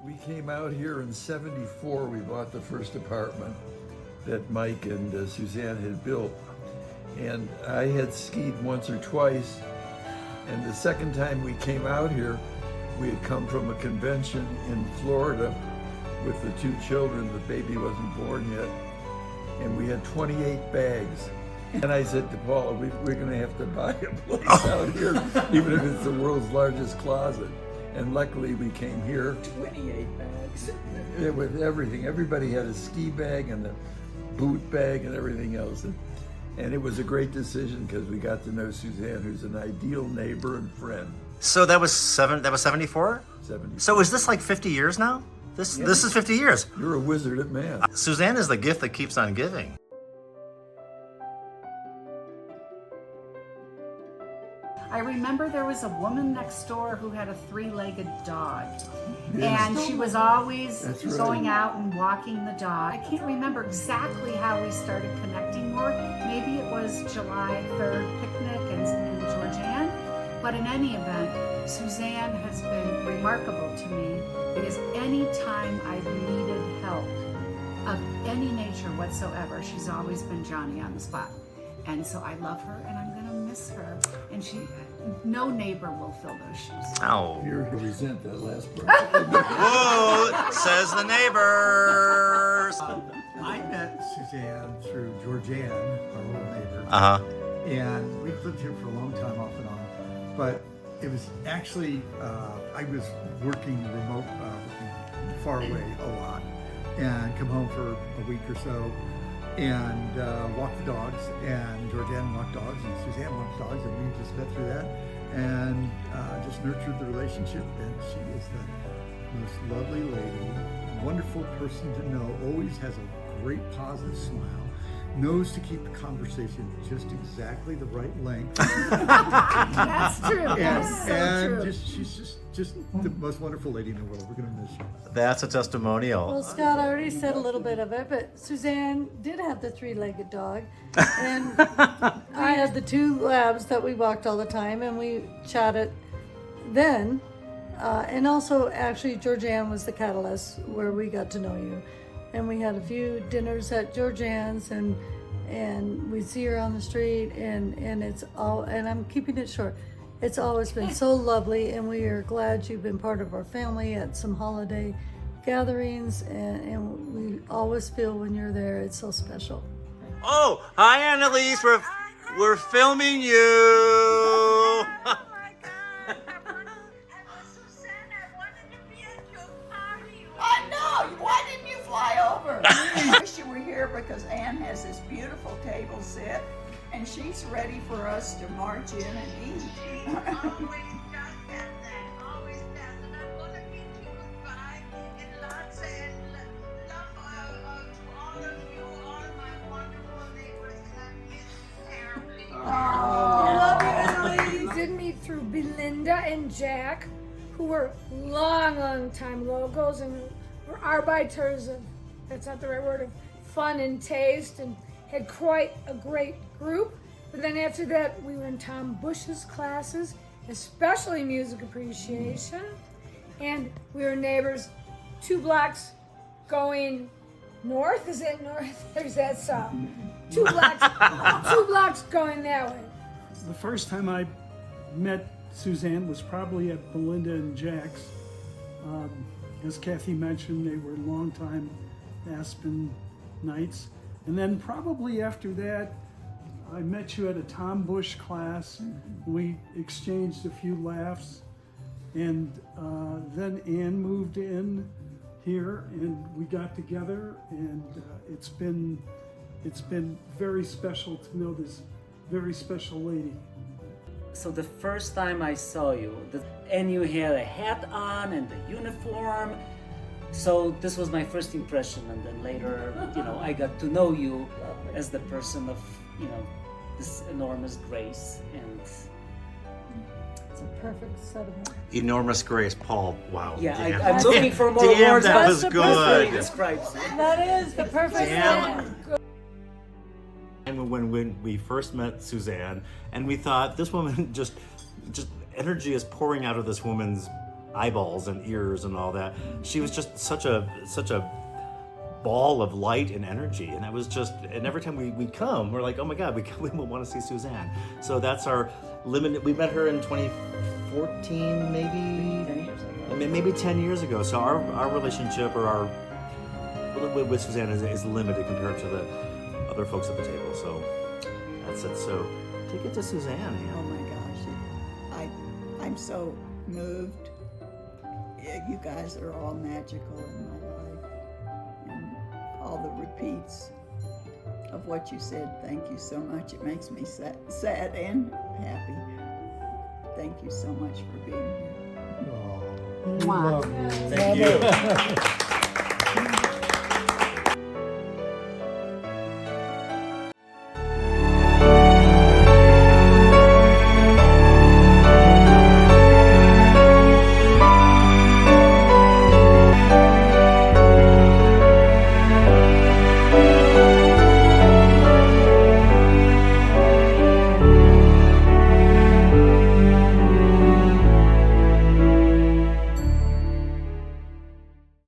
We came out here in '74. We bought the first apartment that Mike and Suzann had built. And I had skied once or twice. And the second time we came out here, we had come from a convention in Florida with the two children. The baby wasn't born yet. And we had 28 bags. And I said to Paula, we're going to have to buy a place out here, even if it's the world's largest closet. And luckily we came here. 28 bags. With everything. Everybody had a ski bag and a boot bag and everything else. And it was a great decision because we got to know Suzann, who's an ideal neighbor and friend. So that was 74? 70. So is this like 50 years now? This is 50 years. You're a wizard at math. Suzann is the gift that keeps on giving. I remember there was a woman next door who had a three-legged dog. Yes. And she was always That's right. going out and walking the dog. I can't remember exactly how we started connecting more. Maybe it was July 3rd picnic and Georgianne. But in any event, Suzann has been remarkable to me because any time I've needed help of any nature whatsoever, she's always been Johnny on the spot. And so I love her and I'm gonna miss her. And no neighbor will fill those shoes. Oh. You're to resent that last part. Whoa, says the neighbors. I met Suzann through Georgianne, our little neighbor. Uh-huh. And we've lived here for a long time off and on. But it was actually, I was working remote, working far away a lot, and come home for a week or so and walk the dogs, and Georgianne walked dogs, and Suzann walked dogs, and we just met through that and just nurtured the relationship. And she is the most lovely lady, wonderful person to know, always has a great positive smile, knows to keep the conversation just exactly the right length. That's true. That's so and true. she's just the most wonderful lady in the world. We're gonna miss you. That's a testimonial. Well, Scott already said a little bit of it, but Suzann did have the three-legged dog, and I had the two labs that we walked all the time, and we chatted then. And also, actually, Georgianne was the catalyst where we got to know you. And we had a few dinners at Georgianne's, and we'd see her on the street, and it's all, and I'm keeping it short. It's always been so lovely, and we are glad you've been part of our family at some holiday gatherings, and we always feel when you're there, it's so special. Oh, hi Annalise, we're filming you. Oh my God! Suzann, I wanted to be at your party. I know. Why didn't you fly over? I wish you were here because Ann has this beautiful table set, and she's ready for us to march in and eat. She always does that. Always does. And I'm gonna bid you goodbye and lots and love to all of you, all my wonderful neighbors, and I miss you terribly. We did meet through Belinda and Jack, who were long time locals and were arbiters of, that's not the right word, of fun and taste, and had quite a great group. But then after that, we were in Tom Bush's classes, especially music appreciation, and we were neighbors 2 blocks going north. Is it north? There's that south. 2 blocks going that way. The first time I met Suzann was probably at Belinda and Jack's. As Kathy mentioned, they were longtime Aspen Knights. And then probably after that, I met you at a Tom Bush class. We exchanged a few laughs. And then Ann moved in here and we got together, and it's been very special to know this very special lady. So the first time I saw you, and you had a hat on and the uniform, so this was my first impression, and then later, I got to know you as the person of, this enormous grace, and It's a perfect set of them. Enormous grace, Paul. Wow. yeah, damn. I'm looking for more Damn, words, that but was that's good. really describes it. That is the perfect Damn. set. And when we first met Suzann, and we thought this woman just energy is pouring out of this woman's eyeballs and ears and all that. She was just such a ball of light and energy, and that was just. And every time we come, we're like, oh my God, we want to see Suzann. So that's our limited. We met her in 2014, maybe 10 years ago. maybe 10 years ago. So our relationship or our with Suzann is limited compared to the other folks at the table. So that's it. So take it to Suzann. Oh my gosh, I'm so moved. You guys are all magical in my life, and all the repeats of what you said. Thank you so much. It makes me sad and happy. Thank you so much for being here. We love you. Thank you.